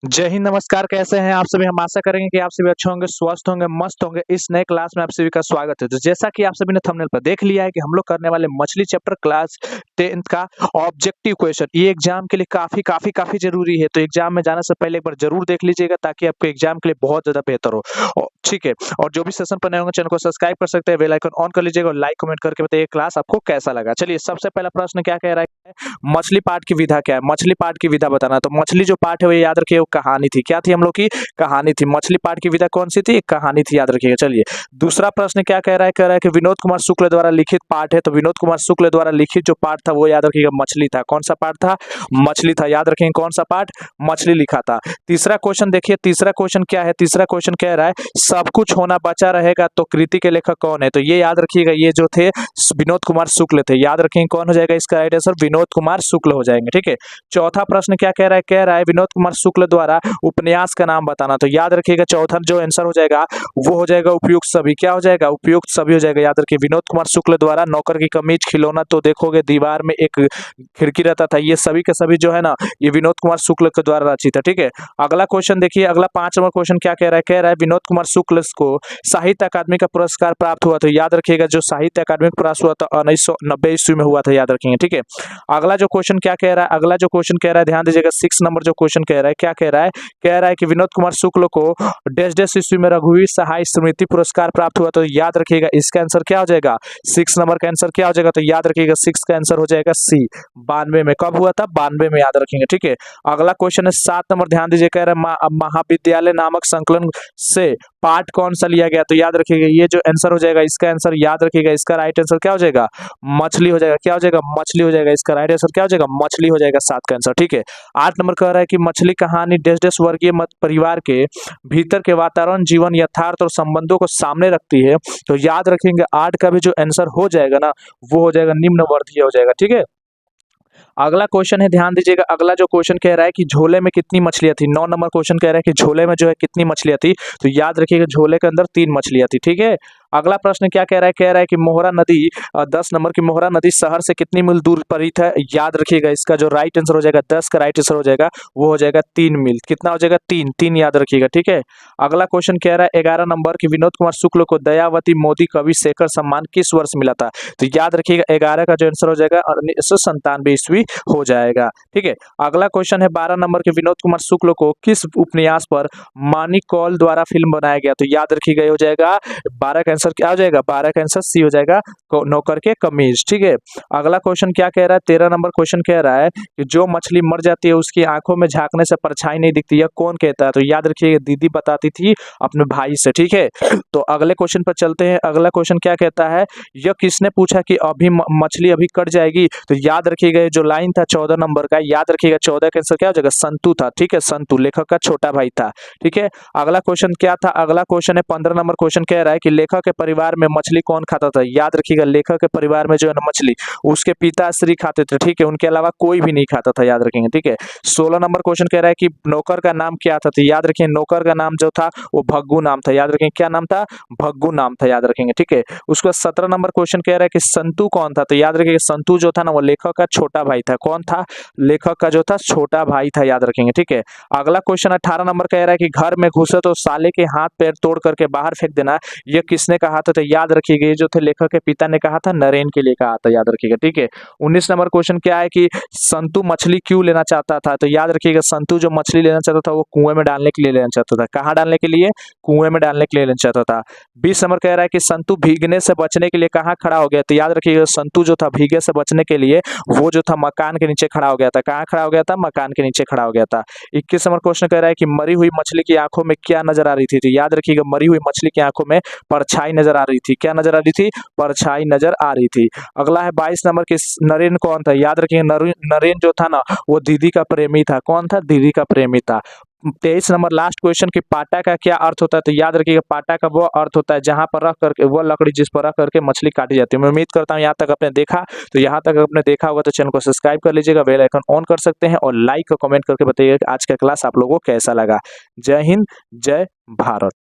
जय हिंद, नमस्कार। कैसे हैं आप सभी? हम आशा करेंगे कि आप सभी अच्छे होंगे, स्वस्थ होंगे, मस्त होंगे। इस नए क्लास में आप सभी का स्वागत है। तो जैसा कि आप सभी ने थंबनेल पर देख लिया है कि हम लोग करने वाले मछली चैप्टर क्लास 10th का ऑब्जेक्टिव क्वेश्चन। ये एग्जाम के लिए काफी जरूरी है। तो एग्जाम में जाने से पहले एक बार जरूर देख लीजिएगा ताकि आपके एग्जाम के लिए बहुत ज्यादा बेहतर हो। ठीक है। और जो भी सेशन पर नए होंगे चैनल को सब्सक्राइब कर सकते हैं, बेल आइकन ऑन कर लीजिएगा और लाइक कमेंट करके बताइए क्लास आपको कैसा लगा। चलिए, सबसे पहला प्रश्न क्या कह रहा है? मछली पाठ की विधा क्या है? मछली पाठ की विधा बताना। तो मछली जो पाठ है वो याद रखिए, वो कहानी थी। क्या थी? हम लोग की कहानी थी। मछली पाठ की विधा कौन सी थी? एक कहानी थी, याद रखिएगा। चलिए, दूसरा प्रश्न क्या कह रहा है? कह रहा है कि विनोद कुमार शुक्ल द्वारा लिखित पाठ है। तो विनोद कुमार शुक्ल द्वारा लिखित जो पाठ था वो याद रखिएगा मछली था। कौन सा पाठ था? मछली था। याद रखेंगे कौन सा पाठ? मछली लिखा था। तीसरा क्वेश्चन देखिए, तीसरा क्वेश्चन क्या है? तीसरा क्वेश्चन कह रहा है सब कुछ होना बचा रहेगा तो कृति के लेखक कौन है? तो ये याद रखिएगा, ये जो थे विनोद कुमार शुक्ल थे। याद रखेंगे कौन हो जाएगा इसका राइट आंसर? विनोद कुमार शुक्ल हो जाएंगे। ठीक है। चौथा प्रश्न क्या कह रहा है? कह रहा है विनोद कुमार शुक्ल द्वारा उपन्यास का नाम बताना। तो याद रखिएगा चौथा जो आंसर हो जाएगा वो हो जाएगा उपयुक्त सभी। क्या हो जाएगा? उपयुक्त सभी हो जाएगा। याद रखिए विनोद कुमार शुक्ल द्वारा नौकर की कमीज, खिलौना, तो देखोगे दीवार में एक खिड़की रहता था, ये सभी के सभी जो है ना, ये विनोद कुमार शुक्ल के द्वारा रचित है। ठीक है। अगला क्वेश्चन देखिए, अगला 5 नंबर क्वेश्चन क्या कह रहा है? कह रहा है विनोद कुमार शुक्ल को साहित्य अकादमी का पुरस्कार प्राप्त हुआ। तो याद रखिएगा जो साहित्य अकादमी का पुरस्कार हुआ था 1990 ईस्वी में हुआ था। याद रखेंगे। ठीक है। अगला जो क्वेश्चन क्या कह रहा है? अगला जो क्वेश्चन कह रहा है, ध्यान दीजिएगा, 6 नंबर जो क्वेश्चन कह रहा है, क्या कह रहा है? कह रहा है कि विनोद कुमार शुक्ल को डैश डैश ईस्वी में रघुवीर सहाय स्मृति पुरस्कार प्राप्त हुआ। तो याद रखिएगा इसका आंसर क्या हो जाएगा? 6 नंबर का आंसर क्या हो जाएगा? तो याद रखिएगा 6 का आंसर हो जाएगा सी। 92 में। कब हुआ था? 92 में। याद रखेंगे। ठीक है। अगला क्वेश्चन है 7 नंबर, ध्यान दीजिए, कह रहा है महाविद्यालय नामक संकलन से पाठ कौन सा लिया गया? तो याद रखिएगा ये जो आंसर हो जाएगा इसका आंसर, याद रखिएगा इसका राइट आंसर क्या हो जाएगा? मछली हो जाएगा। क्या हो जाएगा? मछली हो जाएगा। इसका राइट आंसर क्या हो जाएगा? मछली हो जाएगा। 7 का आंसर। ठीक है। 8 नंबर कह रहा है कि मछली कहानी डैश डैश वर्गीय परिवार के भीतर के वातावरण, जीवन, यथार्थ और संबंधों को सामने रखती है। तो याद रखेंगे 8 का भी जो आंसर हो जाएगा ना, वो हो जाएगा निम्न वर्गीय हो जाएगा। ठीक है। अगला क्वेश्चन है, ध्यान दीजिएगा, अगला जो क्वेश्चन कह रहा है कि झोले में कितनी मछलियां थी। 9 नंबर क्वेश्चन कह रहा है कि झोले में जो है कितनी मछलियां थी। तो याद रखिएगा झोले के अंदर 3 मछलियां थी। ठीक है। अगला प्रश्न क्या कह रहा है? कह रहा है कि मोहरा नदी 10 नंबर की मोहरा नदी शहर से कितनी मील दूर पर है? याद रखिएगा इसका जो राइट आंसर हो जाएगा, 10 का राइट आंसर हो जाएगा वो हो जाएगा 3 मील। कितना हो जाएगा? 3। 3 याद रखिएगा। ठीक है। अगला क्वेश्चन कह रहा है 11 नंबर की विनोद कुमार शुक्ल को दयावती मोदी कवि शेखर सम्मान किस वर्ष मिला था? तो याद रखिएगा 11 का जो आंसर हो जाएगा 1997 ईस्वी हो जाएगा। ठीक है। अगला क्वेश्चन है 12 नंबर के विनोद कुमार शुक्ल को किस उपन्यास पर मानिक कौल द्वारा फिल्म बनाया गया? तो याद रखिएगा हो जाएगा 12 का आंसर क्या हो जाएगा? 12 का आंसर सी हो जाएगा, नौकर के कमीज। ठीक है। अगला क्वेश्चन क्या कह रहा है? 13 नंबर क्वेश्चन कह रहा है कि जो मछली मर जाती है उसकी आंखों में झांकने से परछाई नहीं दिखती, यह कौन कहता है? तो याद रखिएगा दीदी बताती थी अपने भाई से। ठीक है। तो अगले क्वेश्चन पर चलते हैं। अगला क्वेश्चन क्या कहता है? यह किसने पूछा कि अभी मछली अभी कट जाएगी? तो याद रखिएगा ये जो लाइन था 14 नंबर का, याद रखिएगा 14 का आंसर क्या हो जाएगा? संतु था। ठीक है। संतु लेखक का छोटा भाई था। ठीक है। अगला क्वेश्चन क्या था? अगला क्वेश्चन है 15 नंबर क्वेश्चन कह रहा है कि लेखक के परिवार में मछली कौन खाता था? याद रखिएगा लेखक के परिवार में जो है ना मछली उसके पिताश्री खाते थे। ठीक है। उनके अलावा कोई भी नहीं खाता था। याद रखेंगे। ठीक है। 16 नंबर क्वेश्चन कह रहा है कि नौकर का नाम क्या था? तो याद रखिए नौकर का नाम जो था वो भग्गू नाम था। याद रखेंगे क्या नाम था? भग्गू नाम था। याद रखेंगे। ठीक है। उसके बाद 17 नंबर क्वेश्चन कह रहा है कि संतु कौन था? तो याद रखिएगा संतु जो था ना वो लेखक का छोटा भाई था। कौन था? लेखक का जो था छोटा भाई था। याद रखेंगे। ठीक है। अगला क्वेश्चन 18 नंबर कह रहा है कि घर में घुसे तो साले के हाथ पैर तोड़ करके बाहर फेंक देना, यह किसने कहा था? तो याद रखिएगा ये जो थे लेखक के पिता ने कहा था, नरेन के लिए कहा था। याद रखिएगा। ठीक है। 19 नंबर क्वेश्चन क्या है कि संतु मछली क्यों लेना चाहता था? तो याद रखिएगा संतु जो मछली लेना चाहता था वो कुएं में डालने के लिए लेना चाहता था। कहाँ डालने के लिए? कुएं में डालने के लिए लेना चाहता था। 20 नंबर कह रहा है कि संतु भीगने से बचने के लिए कहाँ खड़ा हो गया? तो याद रखिएगा संतु जो था भीगे से बचने के लिए वो जो था मकान के नीचे खड़ा हो गया था। कहाँ खड़ा हो गया था? मकान के नीचे खड़ा हो गया था। 21 नंबर क्वेश्चन कह रहा है कि मरी हुई मछली की आंखों में क्या नजर आ रही थी? तो याद रखिएगा मरी हुई मछली की आंखों में परछाई नजर आ रही थी। क्या नजर आ रही थी? परछाई नजर आ रही थी। अगला है 22 नंबर की नरेन कौन था? याद रखिएगा नरेन जो था ना वो दीदी का प्रेमी था। कौन था? दीदी का प्रेमी था। 23 नंबर लास्ट क्वेश्चन की पाटा का क्या अर्थ होता है? तो याद रखिएगा पाटा का वो अर्थ होता है जहां पर रख करके वो लकड़ी जिस पर रख करके मछली काटी जाती है। मैं उम्मीद करता हूं यहाँ तक आपने देखा। तो यहाँ तक आपने देखा होगा तो चैनल को सब्सक्राइब कर लीजिएगा, बेल आइकन ऑन कर सकते हैं और लाइक और कमेंट करके बताइएगा कि आज का क्लास आप लोगों को कैसा लगा। जय हिंद, जय भारत।